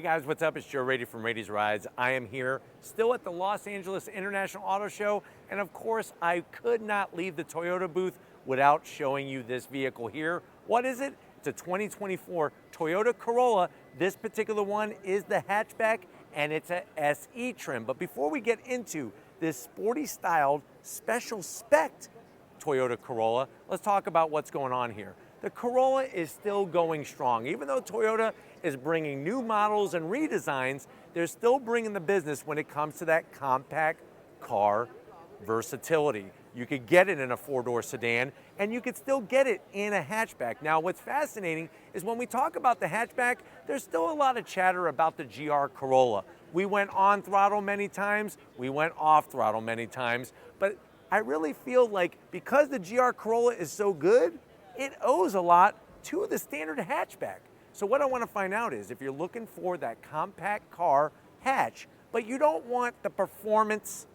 guys, what's up? It's Joe Raiti from Raiti's Rides. I am here still at the Los Angeles International Auto Show, and of course I could not leave the Toyota booth without showing you this vehicle here. What is it? It's a 2024 Toyota Corolla. This particular one is the hatchback and it's a SE trim. But before we get into this sporty styled special spec Toyota Corolla, let's talk about what's going on here. The Corolla is still going strong. Even though Toyota is bringing new models and redesigns, they're still bringing the business when it comes to that compact car versatility. You could get it in a four-door sedan, and you could still get it in a hatchback. Now, what's fascinating is when we talk about the hatchback, there's still a lot of chatter about the GR Corolla. We went on throttle many times, we went off throttle many times, but I really feel like because the GR Corolla is so good, it owes a lot to the standard hatchback. So what I want to find out is if you're looking for that compact car hatch, but you don't want the performance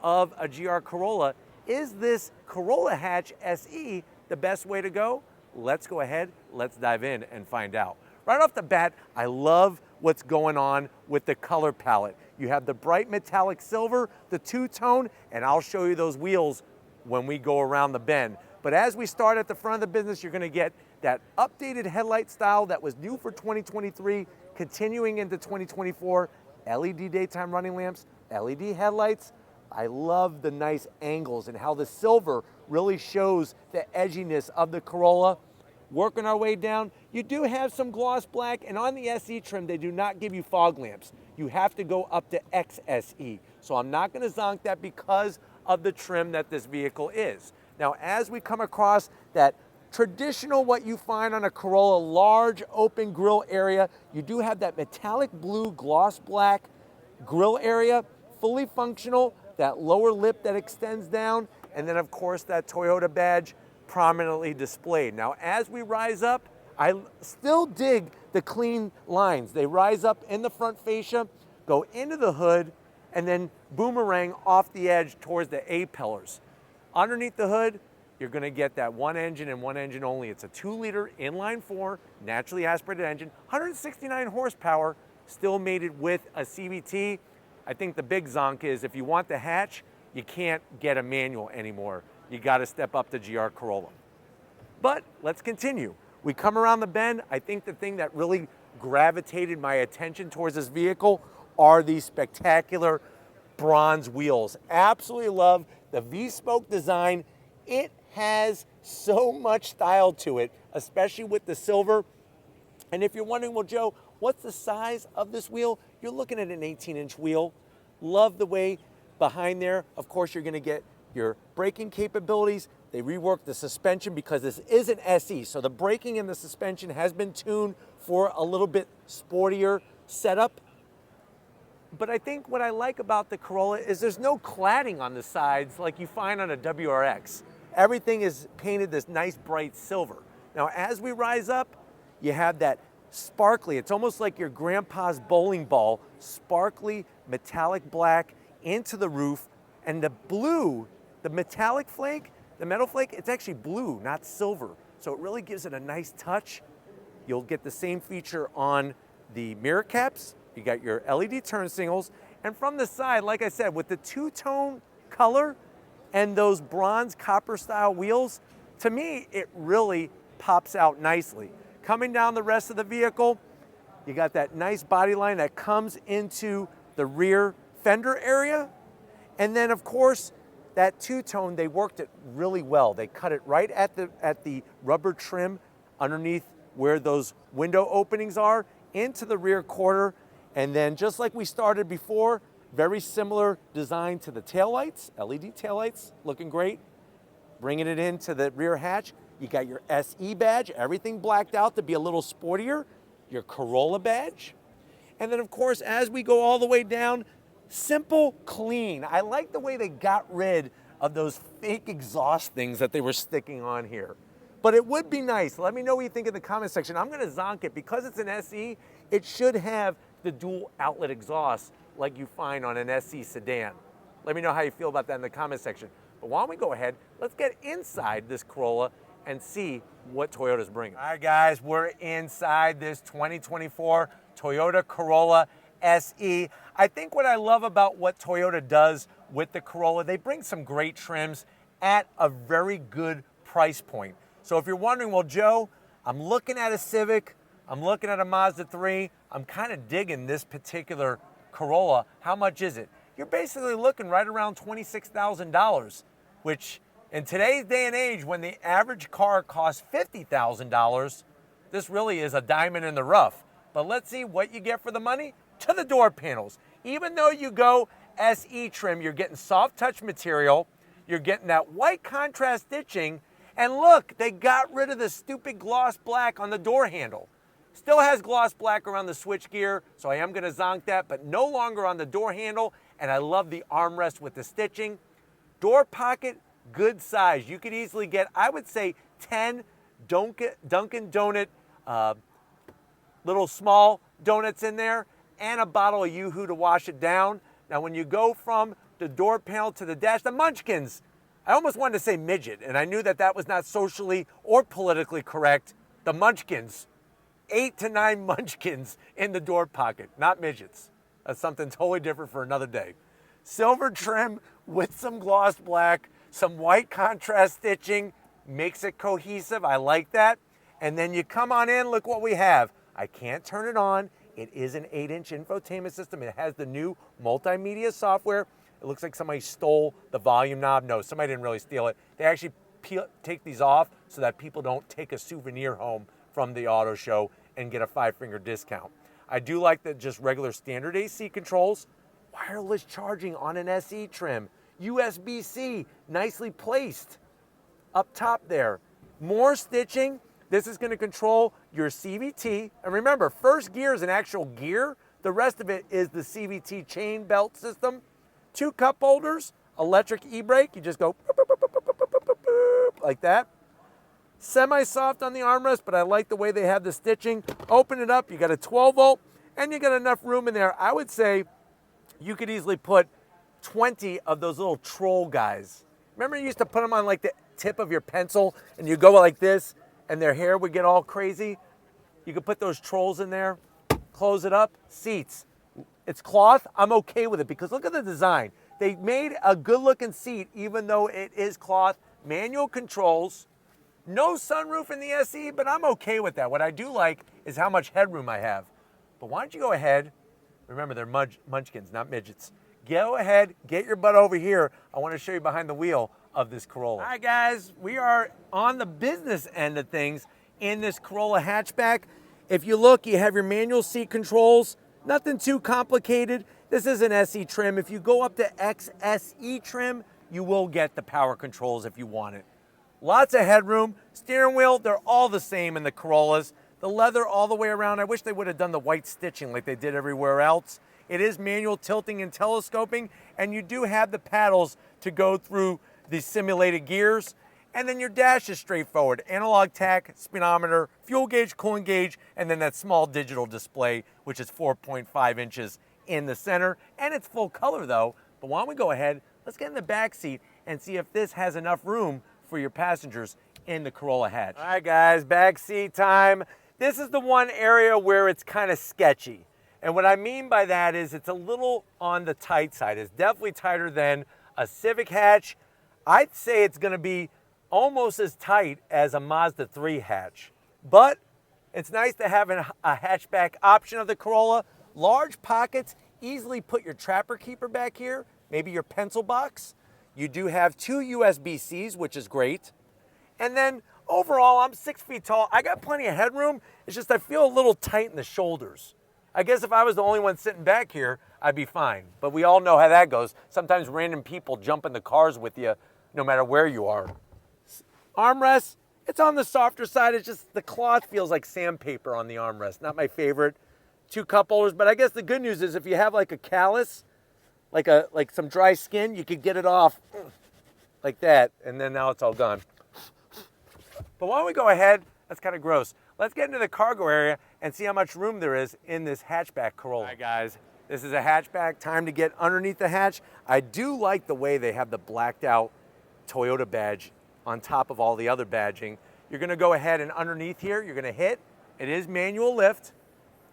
of a GR Corolla, is this Corolla hatch SE the best way to go? Let's go ahead, let's dive in and find out. Right off the bat, I love what's going on with the color palette. You have the bright metallic silver, the two-tone, and I'll show you those wheels when we go around the bend. But as we start at the front of the business, you're gonna get that updated headlight style that was new for 2023, continuing into 2024, LED daytime running lamps, LED headlights. I love the nice angles and how the silver really shows the edginess of the Corolla. Working our way down, you do have some gloss black, and on the SE trim, they do not give you fog lamps. You have to go up to XSE. So I'm not gonna zonk that because of the trim that this vehicle is. Now, as we come across that traditional, what you find on a Corolla, large open grille area, you do have that metallic blue gloss black grille area, fully functional, that lower lip that extends down, and then of course that Toyota badge prominently displayed. Now, as we rise up, I still dig the clean lines. They rise up in the front fascia, go into the hood, and then boomerang off the edge towards the A-pillars. Underneath the hood, you're gonna get that one engine and one engine only. It's a 2-liter inline-4, naturally aspirated engine, 169 horsepower, still mated with a CVT. I think the big zonk is if you want the hatch, you can't get a manual anymore. You gotta step up to GR Corolla. But let's continue. We come around the bend. I think the thing that really gravitated my attention towards this vehicle are these spectacular bronze wheels. Absolutely love the V-spoke design. It has so much style to it, especially with the silver. And if you're wondering, well, Joe, what's the size of this wheel? You're looking at an 18-inch wheel. Love the way behind there, of course, you're gonna get your braking capabilities. They reworked the suspension because this is an SE, so the braking and the suspension has been tuned for a little bit sportier setup. But I think what I like about the Corolla is there's no cladding on the sides like you find on a WRX. Everything is painted this nice bright silver. Now, as we rise up, you have that sparkly, it's almost like your grandpa's bowling ball, sparkly metallic black into the roof, and the blue, the metallic flake, the metal flake, it's actually blue, not silver. So it really gives it a nice touch. You'll get the same feature on the mirror caps. You got your LED turn signals, and from the side, like I said, with the two-tone color and those bronze copper style wheels, to me, it really pops out nicely. Coming down the rest of the vehicle, you got that nice body line that comes into the rear fender area. And then of course, that two-tone, they worked it really well. They cut it right at the rubber trim underneath where those window openings are into the rear quarter. And then just like we started before, very similar design to the taillights, LED taillights, looking great. Bringing it into the rear hatch, you got your SE badge, everything blacked out to be a little sportier, your Corolla badge. And then of course, as we go all the way down, simple, clean. I like the way they got rid of those fake exhaust things that they were sticking on here. But it would be nice. Let me know what you think in the comment section. I'm gonna zonk it. Because it's an SE, it should have the dual outlet exhaust like you find on an SE sedan. Let me know how you feel about that in the comment section. But why don't we go ahead, let's get inside this Corolla and see what Toyota's bringing. All right, guys, we're inside this 2024 Toyota Corolla SE. I think what I love about what Toyota does with the Corolla, they bring some great trims at a very good price point. So if you're wondering, well, Joe, I'm looking at a Civic, I'm looking at a Mazda 3, I'm kind of digging this particular Corolla. How much is it? You're basically looking right around $26,000, which in today's day and age, when the average car costs $50,000, this really is a diamond in the rough. But let's see what you get for the money. To the door panels. Even though you go SE trim, you're getting soft touch material, you're getting that white contrast stitching, and look, they got rid of the stupid gloss black on the door handle. Still has gloss black around the switch gear, so I am gonna zonk that, but no longer on the door handle, and I love the armrest with the stitching. Door pocket, good size. You could easily get, I would say, 10 Dunkin' Donut, little small donuts in there, and a bottle of Yoo-Hoo to wash it down. Now, when you go from the door panel to the dash, the munchkins, I almost wanted to say midget, and I knew that that was not socially or politically correct. The munchkins, 8 to 9 munchkins in the door pocket, not midgets. That's something totally different for another day. Silver trim with some gloss black, some white contrast stitching, makes it cohesive. I like that. And then you come on in, look what we have. I can't turn it on. It is an 8-inch infotainment system. It has the new multimedia software. It looks like somebody stole the volume knob. No, somebody didn't really steal it. They actually take these off so that people don't take a souvenir home from the auto show and get a 5-finger discount. I do like the just regular standard AC controls. Wireless charging on an SE trim. USB-C, nicely placed up top there. More stitching. This is going to control your CVT. And remember, first gear is an actual gear. The rest of it is the CVT chain belt system. 2 cup holders, electric e-brake. You just go boop, boop, boop, boop, boop, boop, boop, boop, like that. Semi-soft on the armrest, but I like the way they have the stitching. Open it up, you got a 12 volt, and you got enough room in there. I would say you could easily put 20 of those little troll guys. Remember you used to put them on like the tip of your pencil, and you go like this, and their hair would get all crazy? You could put those trolls in there, close it up, seats. It's cloth, I'm okay with it because look at the design. They made a good looking seat even though it is cloth, manual controls, no sunroof in the SE, but I'm okay with that. What I do like is how much headroom I have. But why don't you go ahead, remember they're munchkins, not midgets. Go ahead, get your butt over here. I want to show you behind the wheel of this Corolla. All right, guys, we are on the business end of things in this Corolla hatchback. If you look, you have your manual seat controls, nothing too complicated. This is an SE trim. If you go up to XSE trim, you will get the power controls if you want it. Lots of headroom. Steering wheel, they're all the same in the Corollas. The leather all the way around. I wish they would have done the white stitching like they did everywhere else. It is manual tilting and telescoping, and you do have the paddles to go through the simulated gears. And then your dash is straightforward. Analog tach, speedometer, fuel gauge, coolant gauge, and then that small digital display, which is 4.5 inches in the center. And it's full color though. But why don't we go ahead, let's get in the back seat and see if this has enough room for your passengers in the Corolla hatch. All right, guys, back seat time. This is the one area where it's kind of sketchy. And what I mean by that is it's a little on the tight side. It's definitely tighter than a Civic hatch. I'd say it's gonna be almost as tight as a Mazda 3 hatch. But it's nice to have a hatchback option of the Corolla. Large pockets, easily put your trapper keeper back here, maybe your pencil box. You do have 2 USB-Cs, which is great. And then overall, I'm 6 feet tall. I got plenty of headroom. It's just I feel a little tight in the shoulders. I guess if I was the only one sitting back here, I'd be fine. But we all know how that goes. Sometimes random people jump in the cars with you, no matter where you are. Armrest, it's on the softer side. It's just the cloth feels like sandpaper on the armrest. Not my favorite. 2 cup holders, but I guess the good news is if you have like a callus, like some dry skin, you could get it off like that, and then now it's all gone. But why don't we go ahead, that's kind of gross. Let's get into the cargo area and see how much room there is in this hatchback Corolla. All right, guys, this is a hatchback. Time to get underneath the hatch. I do like the way they have the blacked out Toyota badge on top of all the other badging. You're gonna go ahead and underneath here, you're gonna hit. It is manual lift.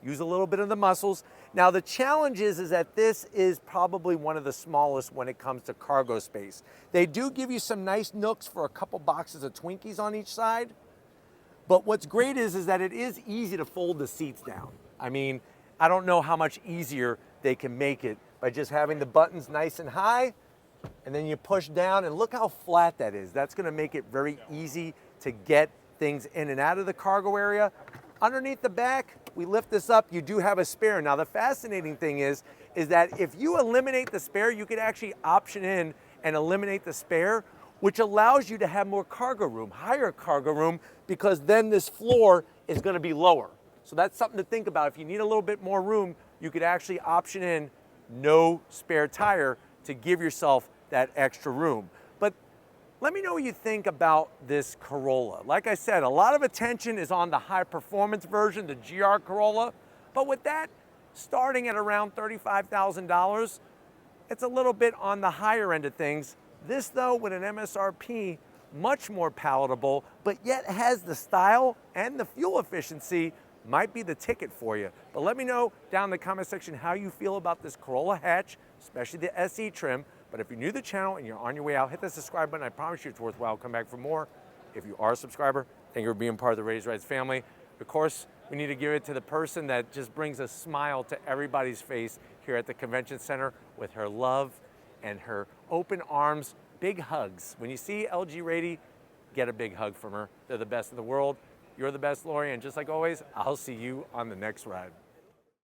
Use a little bit of the muscles. Now the challenge is that this is probably one of the smallest when it comes to cargo space. They do give you some nice nooks for a couple boxes of Twinkies on each side. But what's great is that it is easy to fold the seats down. I mean, I don't know how much easier they can make it by just having the buttons nice and high, and then you push down, and look how flat that is. That's gonna make it very easy to get things in and out of the cargo area. Underneath the back, we lift this up, you do have a spare. Now the fascinating thing is that if you eliminate the spare, you could actually option in and eliminate the spare, which allows you to have more cargo room, higher cargo room, because then this floor is gonna be lower. So that's something to think about. If you need a little bit more room, you could actually option in no spare tire to give yourself that extra room. But let me know what you think about this Corolla. Like I said, a lot of attention is on the high performance version, the GR Corolla, but with that starting at around $35,000, it's a little bit on the higher end of things. This though, with an MSRP, much more palatable, but yet has the style and the fuel efficiency, might be the ticket for you. But let me know down in the comment section how you feel about this Corolla hatch, especially the SE trim. But if you're new to the channel and you're on your way out, hit the subscribe button. I promise you it's worthwhile. Come back for more. If you are a subscriber, thank you for being part of the Raiti's Rides family. Of course, we need to give it to the person that just brings a smile to everybody's face here at the convention center with her love and her open arms, big hugs. When you see LG Raiti, get a big hug from her. They're the best in the world. You're the best, Lori, and just like always, I'll see you on the next ride.